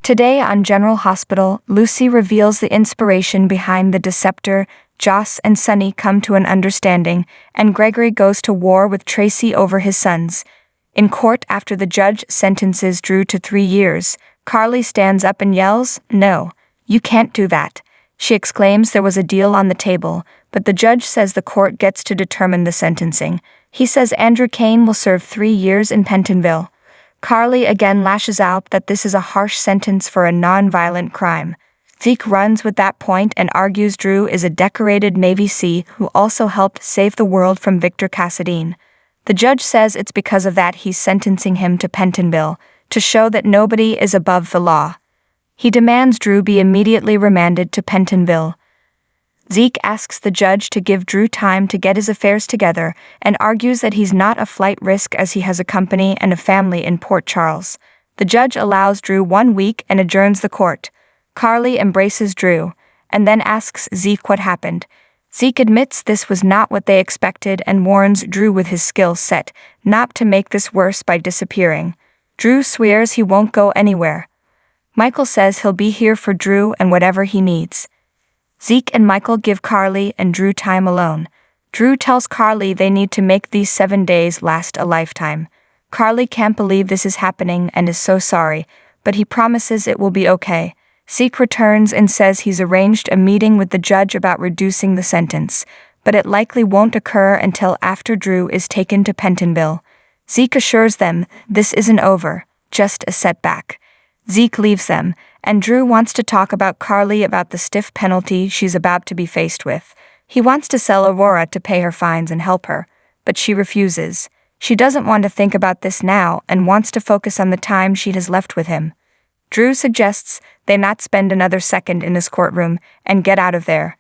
Today on General Hospital, Lucy reveals the inspiration behind the Deceptor. Joss and Sunny come to an understanding, and Gregory goes to war with Tracy over his sons. In court after the judge sentences Drew to 3 years, Carly stands up and yells, "No, you can't do that." She exclaims there was a deal on the table, but the judge says the court gets to determine the sentencing. He says Andrew Kane will serve 3 years in Pentonville. Carly again lashes out that this is a harsh sentence for a non-violent crime. Zeke runs with that point and argues Drew is a decorated Navy SEAL who also helped save the world from Victor Cassadine. The judge says it's because of that he's sentencing him to Pentonville, to show that nobody is above the law. He demands Drew be immediately remanded to Pentonville. Zeke asks the judge to give Drew time to get his affairs together and argues that he's not a flight risk as he has a company and a family in Port Charles. The judge allows Drew 1 week and adjourns the court. Carly embraces Drew, and then asks Zeke what happened. Zeke admits this was not what they expected and warns Drew with his skill set not to make this worse by disappearing. Drew swears he won't go anywhere. Michael says he'll be here for Drew and whatever he needs. Zeke and Michael give Carly and Drew time alone. Drew tells Carly they need to make these 7 days last a lifetime. Carly can't believe this is happening and is so sorry, but he promises it will be okay. Zeke returns and says he's arranged a meeting with the judge about reducing the sentence, but it likely won't occur until after Drew is taken to Pentonville. Zeke assures them this isn't over, just a setback. Zeke leaves them, and Drew wants to talk about Carly about the stiff penalty she's about to be faced with. He wants to sell Aurora to pay her fines and help her, but she refuses. She doesn't want to think about this now and wants to focus on the time she has left with him. Drew suggests they not spend another second in his courtroom and get out of there.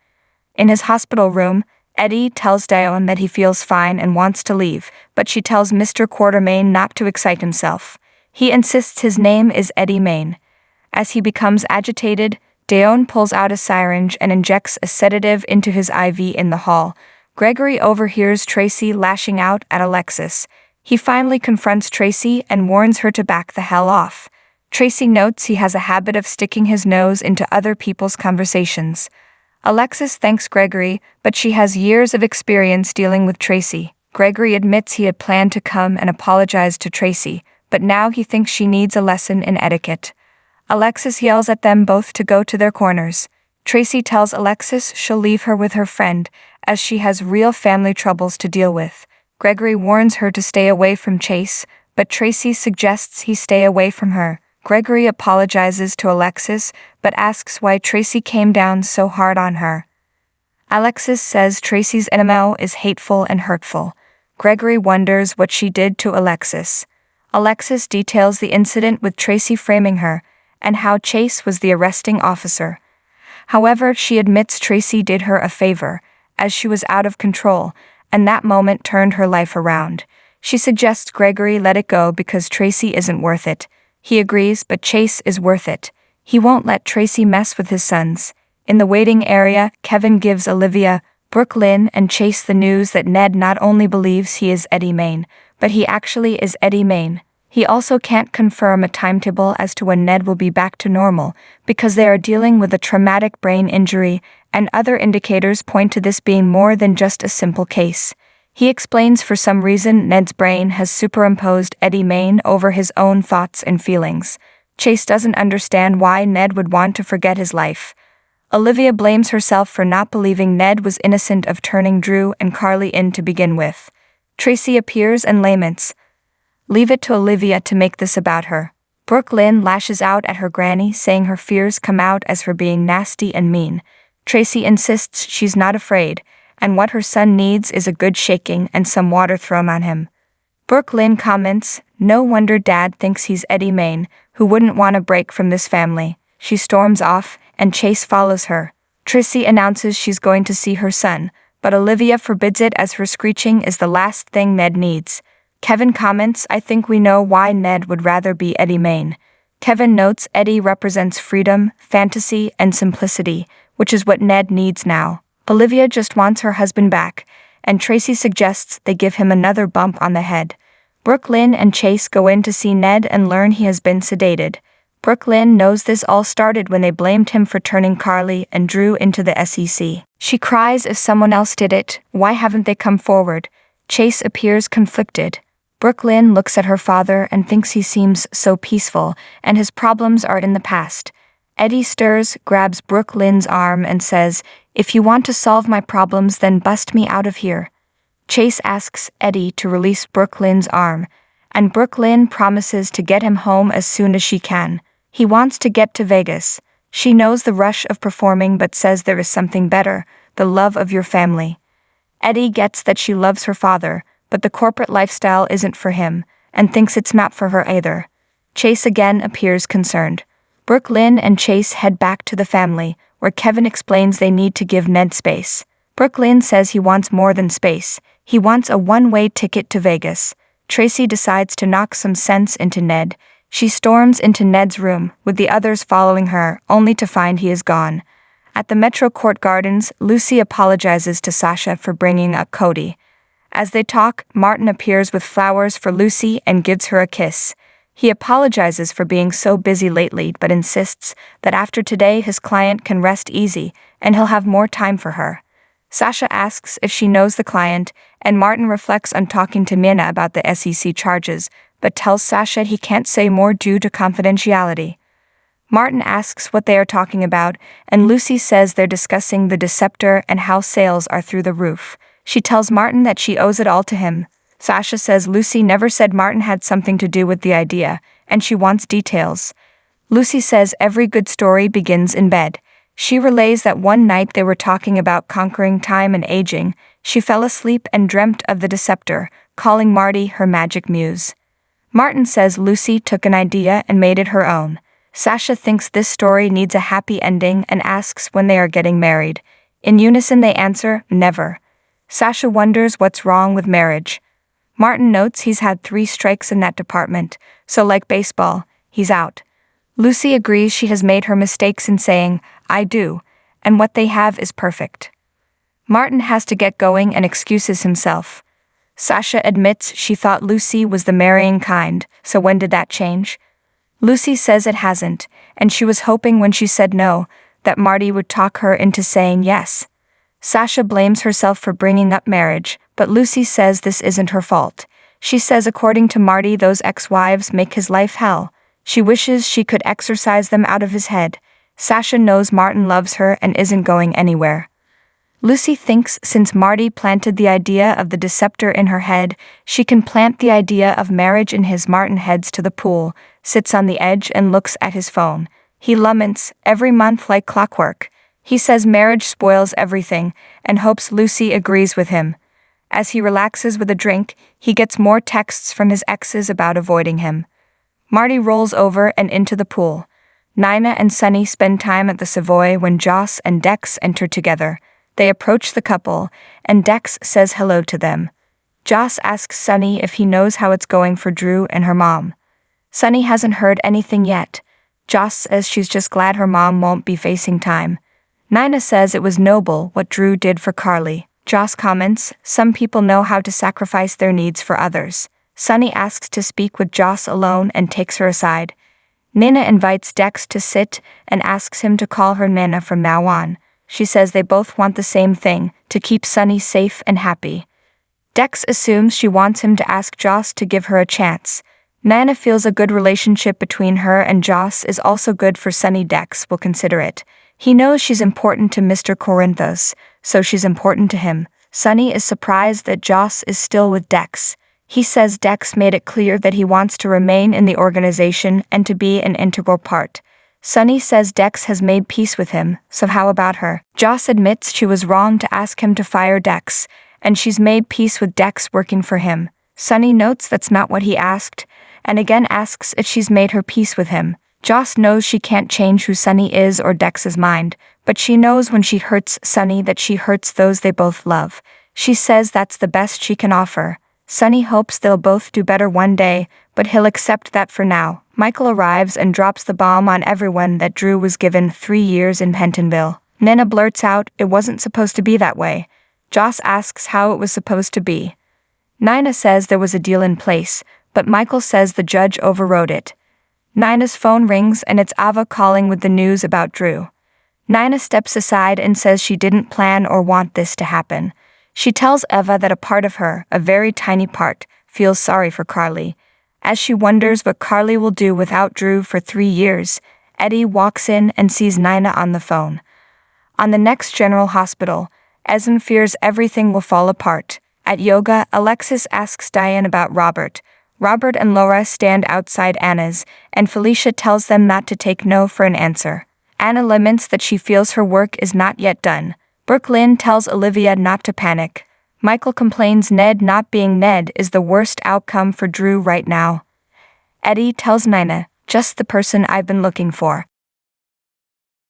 In his hospital room, Eddie tells Dione that he feels fine and wants to leave, but she tells Mr. Quartermaine not to excite himself. He insists his name is Eddie Main. As he becomes agitated, Dione pulls out a syringe and injects a sedative into his IV in the hall. Gregory overhears Tracy lashing out at Alexis. He finally confronts Tracy and warns her to back the hell off. Tracy notes he has a habit of sticking his nose into other people's conversations. Alexis thanks Gregory, but she has years of experience dealing with Tracy. Gregory admits he had planned to come and apologize to Tracy, but now he thinks she needs a lesson in etiquette. Alexis yells at them both to go to their corners. Tracy tells Alexis she'll leave her with her friend, as she has real family troubles to deal with. Gregory warns her to stay away from Chase, but Tracy suggests he stay away from her. Gregory apologizes to Alexis, but asks why Tracy came down so hard on her. Alexis says Tracy's MO is hateful and hurtful. Gregory wonders what she did to Alexis. Alexis details the incident with Tracy framing her, and how Chase was the arresting officer. However, she admits Tracy did her a favor, as she was out of control, and that moment turned her life around. She suggests Gregory let it go because Tracy isn't worth it. He agrees, but Chase is worth it. He won't let Tracy mess with his sons. In the waiting area, Kevin gives Olivia, Brooke Lynn, and Chase the news that Ned not only believes he is Eddie Main, but he actually is Eddie Main. He also can't confirm a timetable as to when Ned will be back to normal, because they are dealing with a traumatic brain injury, and other indicators point to this being more than just a simple case. He explains for some reason Ned's brain has superimposed Eddie Main over his own thoughts and feelings. Chase doesn't understand why Ned would want to forget his life. Olivia blames herself for not believing Ned was innocent of turning Drew and Carly in to begin with. Tracy appears and laments. Leave it to Olivia to make this about her. Brooke Lynn lashes out at her granny, saying her fears come out as her being nasty and mean. Tracy insists she's not afraid, and what her son needs is a good shaking and some water thrown on him. Brooke Lynn comments, "No wonder Dad thinks he's Eddie Main, who wouldn't want a break from this family." She storms off, and Chase follows her. Tracy announces she's going to see her son, but Olivia forbids it as her screeching is the last thing Ned needs. Kevin comments, "I think we know why Ned would rather be Eddie Main." Kevin notes Eddie represents freedom, fantasy, and simplicity, which is what Ned needs now. Olivia just wants her husband back, and Tracy suggests they give him another bump on the head. Brooke Lynn and Chase go in to see Ned and learn he has been sedated. Brooklyn knows this all started when they blamed him for turning Carly and Drew into the SEC. She cries if someone else did it, why haven't they come forward? Chase appears conflicted. Brooklyn looks at her father and thinks he seems so peaceful, and his problems are in the past. Eddie stirs, grabs Brooklyn's arm and says, "If you want to solve my problems, then bust me out of here." Chase asks Eddie to release Brooklyn's arm, and Brooklyn promises to get him home as soon as she can. He wants to get to Vegas. She knows the rush of performing but says there is something better, the love of your family. Eddie gets that she loves her father, but the corporate lifestyle isn't for him, and thinks it's not for her either. Chase again appears concerned. Brooklyn and Chase head back to the family, where Kevin explains they need to give Ned space. Brooklyn says he wants more than space. He wants a one-way ticket to Vegas. Tracy decides to knock some sense into Ned. She storms into Ned's room, with the others following her, only to find he is gone. At the Metro Court Gardens, Lucy apologizes to Sasha for bringing up Cody. As they talk, Martin appears with flowers for Lucy and gives her a kiss. He apologizes for being so busy lately but insists that after today his client can rest easy and he'll have more time for her. Sasha asks if she knows the client, and Martin reflects on talking to Mina about the SEC charges, but tells Sasha he can't say more due to confidentiality. Martin asks what they are talking about, and Lucy says they're discussing the Deceptor and how sales are through the roof. She tells Martin that she owes it all to him. Sasha says Lucy never said Martin had something to do with the idea, and she wants details. Lucy says every good story begins in bed. She relays that one night they were talking about conquering time and aging. She fell asleep and dreamt of the Deceptor, calling Marty her magic muse. Martin says Lucy took an idea and made it her own. Sasha thinks this story needs a happy ending and asks when they are getting married. In unison they answer, never. Sasha wonders what's wrong with marriage. Martin notes he's had 3 strikes in that department, so like baseball, he's out. Lucy agrees she has made her mistakes in saying, I do, and what they have is perfect. Martin has to get going and excuses himself. Sasha admits she thought Lucy was the marrying kind, so when did that change? Lucy says it hasn't, and she was hoping when she said no, that Marty would talk her into saying yes. Sasha blames herself for bringing up marriage, but Lucy says this isn't her fault. She says according to Marty those ex-wives make his life hell. She wishes she could exorcise them out of his head. Sasha knows Martin loves her and isn't going anywhere. Lucy thinks since Marty planted the idea of the Deceptor in her head, she can plant the idea of marriage in his. Martin heads to the pool, sits on the edge and looks at his phone. He laments every month like clockwork. He says marriage spoils everything and hopes Lucy agrees with him. As he relaxes with a drink, he gets more texts from his exes about avoiding him. Marty rolls over and into the pool. Nina and Sunny spend time at the Savoy when Joss and Dex enter together. They approach the couple, and Dex says hello to them. Joss asks Sunny if he knows how it's going for Drew and her mom. Sunny hasn't heard anything yet. Joss says she's just glad her mom won't be facing time. Nina says it was noble what Drew did for Carly. Joss comments, some people know how to sacrifice their needs for others. Sunny asks to speak with Joss alone and takes her aside. Nina invites Dex to sit and asks him to call her Nina from now on. She says they both want the same thing, to keep Sunny safe and happy. Dex assumes she wants him to ask Joss to give her a chance. Nina feels a good relationship between her and Joss is also good for Sunny. Dex will consider it. He knows she's important to Mr. Corinthos, so she's important to him. Sunny is surprised that Joss is still with Dex. He says Dex made it clear that he wants to remain in the organization and to be an integral part. Sunny says Dex has made peace with him, so how about her? Joss admits she was wrong to ask him to fire Dex, and she's made peace with Dex working for him. Sunny notes that's not what he asked, and again asks if she's made her peace with him. Joss knows she can't change who Sunny is or Dex's mind, but she knows when she hurts Sunny that she hurts those they both love. She says that's the best she can offer. Sunny hopes they'll both do better one day, but he'll accept that for now. Michael arrives and drops the bomb on everyone that Drew was given 3 years in Pentonville. Nina blurts out, it wasn't supposed to be that way. Joss asks how it was supposed to be. Nina says there was a deal in place, but Michael says the judge overrode it. Nina's phone rings and it's Ava calling with the news about Drew. Nina steps aside and says she didn't plan or want this to happen. She tells Eva that a part of her, a very tiny part, feels sorry for Carly. As she wonders what Carly will do without Drew for 3 years, Eddie walks in and sees Nina on the phone. On the next General Hospital, Ezen fears everything will fall apart. At yoga, Alexis asks Diane about Robert. Robert and Laura stand outside Anna's, and Felicia tells them not to take no for an answer. Anna laments that she feels her work is not yet done. Brooklyn tells Olivia not to panic. Michael complains Ned not being Ned is the worst outcome for Drew right now. Eddie tells Nina, just the person I've been looking for.